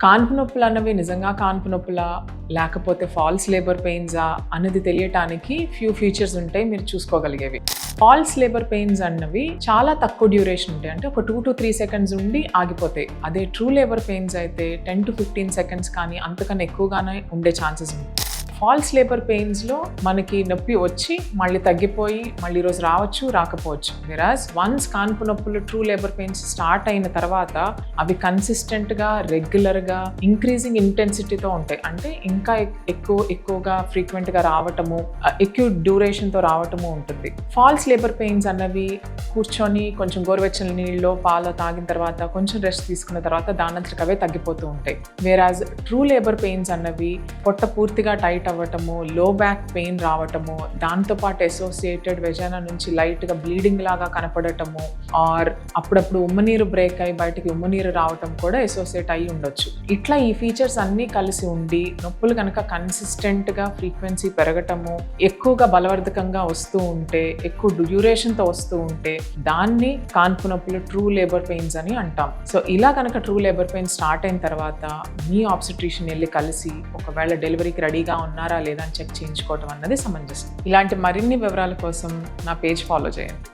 కాన్పు నొప్పులు అన్నవి నిజంగా కాన్పు నొప్పులా లేకపోతే ఫాల్స్ లేబర్ పెయిన్సా అన్నది తెలియటానికి ఫ్యూ ఫీచర్స్ ఉంటాయి మీరు చూసుకోగలిగేవి. ఫాల్స్ లేబర్ పెయిన్స్ అన్నవి చాలా తక్కువ డ్యూరేషన్ ఉంటాయి, అంటే ఒక 2 to 3 seconds ఉండి ఆగిపోతాయి. అదే ట్రూ లేబర్ పెయిన్స్ అయితే 10 to 15 seconds కానీ అంతకన్నా ఎక్కువగానే ఉండే ఛాన్సెస్ ఉంటాయి. ఫాల్స్ లేబర్ పెయిన్స్లో మనకి నొప్పి వచ్చి మళ్ళీ తగ్గిపోయి మళ్ళీ రోజు రావచ్చు రాకపోవచ్చు. వెరాజ్ వన్స్ కాన్పు నొప్పులు ట్రూ లేబర్ పెయిన్స్ స్టార్ట్ అయిన తర్వాత అవి కన్సిస్టెంట్గా రెగ్యులర్గా ఇంక్రీజింగ్ ఇంటెన్సిటీతో ఉంటాయి, అంటే ఇంకా ఎక్కువగా ఫ్రీక్వెంట్గా రావటము, ఎక్కువ డ్యూరేషన్తో రావటము ఉంటుంది. ఫాల్స్ లేబర్ పెయిన్స్ అన్నవి కూర్చొని కొంచెం గోరువెచ్చని నీళ్ళలో పాలు తాగిన తర్వాత కొంచెం రెస్ట్ తీసుకున్న తర్వాత దానంతటికి అవే తగ్గిపోతూ ఉంటాయి. వేరాజ్ ట్రూ లేబర్ పెయిన్స్ అన్నవి పొట్ట పూర్తిగా టైట్ అవ్వటము, లో బ్యాక్ పెయిన్ రావటము, దాంతోపాటు అసోసియేటెడ్ వెజైనా నుంచి లైట్గా బ్లీడింగ్ లాగా కనపడటము, ఆర్ అప్పుడప్పుడు ఉమ్మనీరు బ్రేక్ అయ్యి బయటికి ఉమ్మనీరు రావటం కూడా అసోసియేట్ అయ్యి ఉండొచ్చు. ఇట్లా ఈ ఫీచర్స్ అన్నీ కలిసి ఉండి నొప్పులు కనుక కన్సిస్టెంట్గా ఫ్రీక్వెన్సీ పెరగటము, ఎక్కువగా బలవర్ధకంగా వస్తూ ఉంటే, ఎక్కువ డ్యూరేషన్తో వస్తూ ఉంటే దాన్ని కాన్పు నొప్పులు ట్రూ లేబర్ పెయిన్స్ అని అంటాం. సో ఇలా కనుక ట్రూ లేబర్ పెయిన్ స్టార్ట్ అయిన తర్వాత మీ ఆబ్స్టెట్రిషియన్ వెళ్ళి కలిసి ఒకవేళ డెలివరీకి రెడీగా ఉన్నారా లేదా అని చెక్ చేయించుకోవటం అన్నది సమంజసం. ఇలాంటి మరిన్ని వివరాల కోసం నా పేజ్ ఫాలో చేయండి.